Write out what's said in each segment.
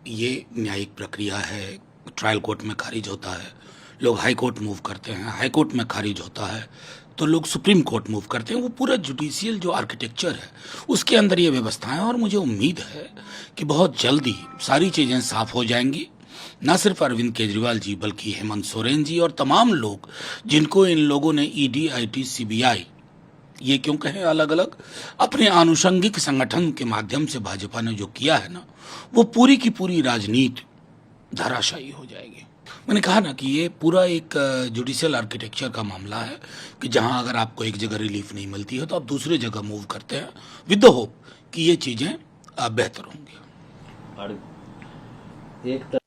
ये न्यायिक प्रक्रिया है। ट्रायल कोर्ट में खारिज होता है, लोग हाई कोर्ट मूव करते हैं, हाई कोर्ट में खारिज होता है तो लोग सुप्रीम कोर्ट मूव करते हैं। वो पूरा जुडिशियल जो आर्किटेक्चर है उसके अंदर ये व्यवस्थाएं, और मुझे उम्मीद है कि बहुत जल्दी सारी चीज़ें साफ हो जाएंगी। न सिर्फ अरविंद केजरीवाल जी बल्कि हेमंत सोरेन जी और तमाम लोग जिनको इन लोगों ने ईडी, आईटी, सीबीआई, ये क्यों कहें, अलग अलग अपने आनुषंगिक संगठन के माध्यम से भाजपा ने जो किया है ना, वो पूरी की पूरी राजनीति धराशायी हो जाएगी। मैंने कहा ना कि ये पूरा एक जुडिशियल आर्किटेक्चर का मामला है कि जहां अगर आपको एक जगह रिलीफ नहीं मिलती है तो आप दूसरे जगह मूव करते हैं विद द होप कि ये चीज़ें बेहतर होंगी। और एक तरह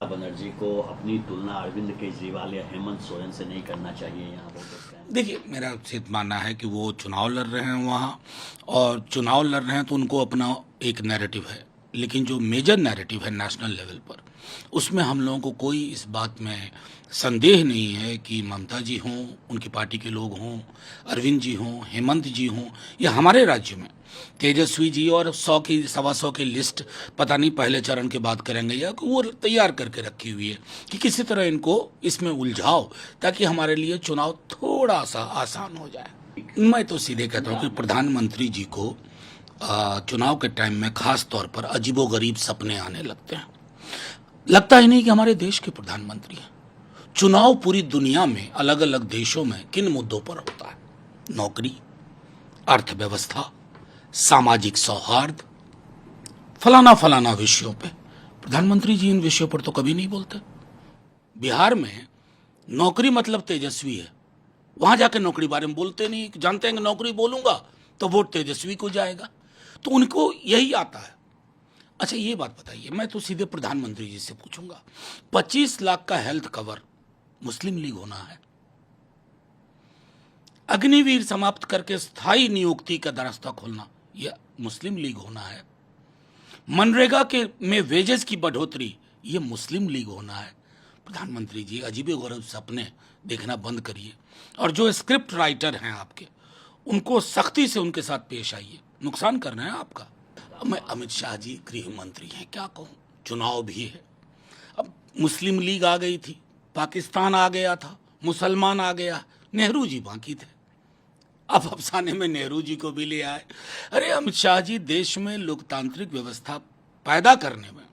बनर्जी को अपनी तुलना अरविंद केजरीवाल या हेमंत सोरेन से नहीं करना चाहिए यहाँ पर। देखिए, मेरा सिर्फ मानना है कि वो चुनाव लड़ रहे हैं वहाँ, और चुनाव लड़ रहे हैं तो उनको अपना एक नैरेटिव है, लेकिन जो मेजर नैरेटिव है नेशनल लेवल पर, उसमें हम लोगों को कोई इस बात में संदेह नहीं है कि ममता जी हों, उनकी पार्टी के लोग हों, अरविंद जी हों, हेमंत जी हों, या हमारे राज्य में तेजस्वी जी और 100 की 125 की लिस्ट पता नहीं पहले चरण के बाद करेंगे या वो तैयार करके रखी हुई है कि किसी तरह इनको इसमें उलझाओ ताकि हमारे लिए चुनाव थोड़ा सा आसान हो जाए। मैं तो सीधे कहता हूँ कि प्रधानमंत्री जी को चुनाव के टाइम में खास तौर पर अजीबोगरीब सपने आने लगते हैं। लगता ही नहीं कि हमारे देश के प्रधानमंत्री हैं। चुनाव पूरी दुनिया में अलग अलग देशों में किन मुद्दों पर होता है? नौकरी, अर्थव्यवस्था, सामाजिक सौहार्द, फलाना फलाना विषयों पे। प्रधानमंत्री जी इन विषयों पर तो कभी नहीं बोलते। बिहार में नौकरी मतलब तेजस्वी है, वहां जाके नौकरी बारे में बोलते नहीं, जानते हैं कि नौकरी बोलूंगा तो वोट तेजस्वी को जाएगा, तो उनको यही आता है। अच्छा, ये बात बताइए, मैं तो सीधे प्रधानमंत्री जी से पूछूंगा, 25 लाख का हेल्थ कवर मुस्लिम लीग होना है? अग्निवीर समाप्त करके स्थायी नियुक्ति का दरस्ता खोलना, यह मुस्लिम लीग होना है? मनरेगा के में वेजेस की बढ़ोतरी, ये मुस्लिम लीग होना है? प्रधानमंत्री जी, अजीबोगरीब सपने देखना बंद करिए, और जो स्क्रिप्ट राइटर हैं आपके, उनको सख्ती से उनके साथ पेश आइए। नुकसान करना है आपका। मैं अमित शाह जी गृह मंत्री हैं, क्या कहूँ, चुनाव भी है। अब मुस्लिम लीग आ गई थी, पाकिस्तान आ गया था, मुसलमान आ गया, नेहरू जी बाकी थे। अब अफसाने में नेहरू जी को भी ले आए। अरे अमित शाह जी, देश में लोकतांत्रिक व्यवस्था पैदा करने में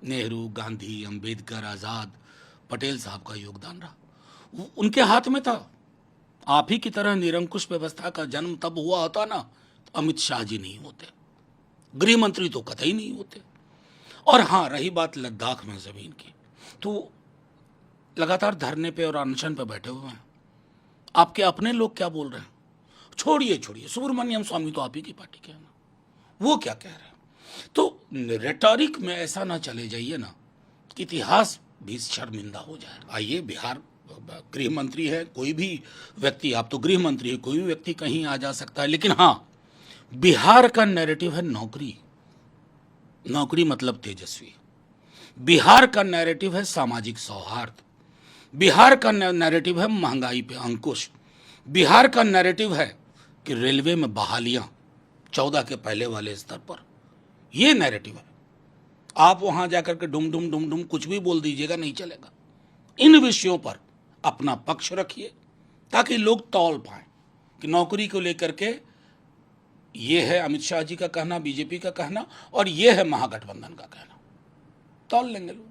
नेहरू, गांधी, अंबेडकर, आजाद, पटेल साहब का योगदान रहा, उनके हाथ में था। आप ही की तरह निरंकुश व्यवस्था का जन्म तब हुआ होता ना, तो अमित शाह जी नहीं होते, गृह मंत्री तो कतई नहीं होते। और हाँ, रही बात लद्दाख में जमीन की, तो लगातार धरने पे और अनशन पे बैठे हुए हैं। आपके अपने लोग क्या बोल रहे हैं? छोड़िए छोड़िए, सुब्रमण्यम स्वामी तो आप ही की पार्टी के हैं ना, वो क्या कह रहे हैं? तो रेटोरिक में ऐसा ना चले जाइए ना कि इतिहास भी शर्मिंदा हो जाए। आइए, बिहार गृह मंत्री है कोई भी व्यक्ति, आप तो गृह मंत्री है, कोई भी व्यक्ति कहीं आ जा सकता है, लेकिन हाँ, बिहार का नैरेटिव है नौकरी, नौकरी मतलब तेजस्वी। बिहार का नैरेटिव है सामाजिक सौहार्द। बिहार का नैरेटिव है महंगाई पे अंकुश। बिहार का नैरेटिव है कि रेलवे में बहालियां 14 के पहले वाले स्तर पर, यह नैरेटिव है। आप वहां जाकर के डुम डुम डुम डुम कुछ भी बोल दीजिएगा, नहीं चलेगा। इन विषयों पर अपना पक्ष रखिए ताकि लोग तौल पाएं कि नौकरी को लेकर के ये है अमित शाह जी का कहना, बीजेपी का कहना, और ये है महागठबंधन का कहना, तौल लेंगे लोग।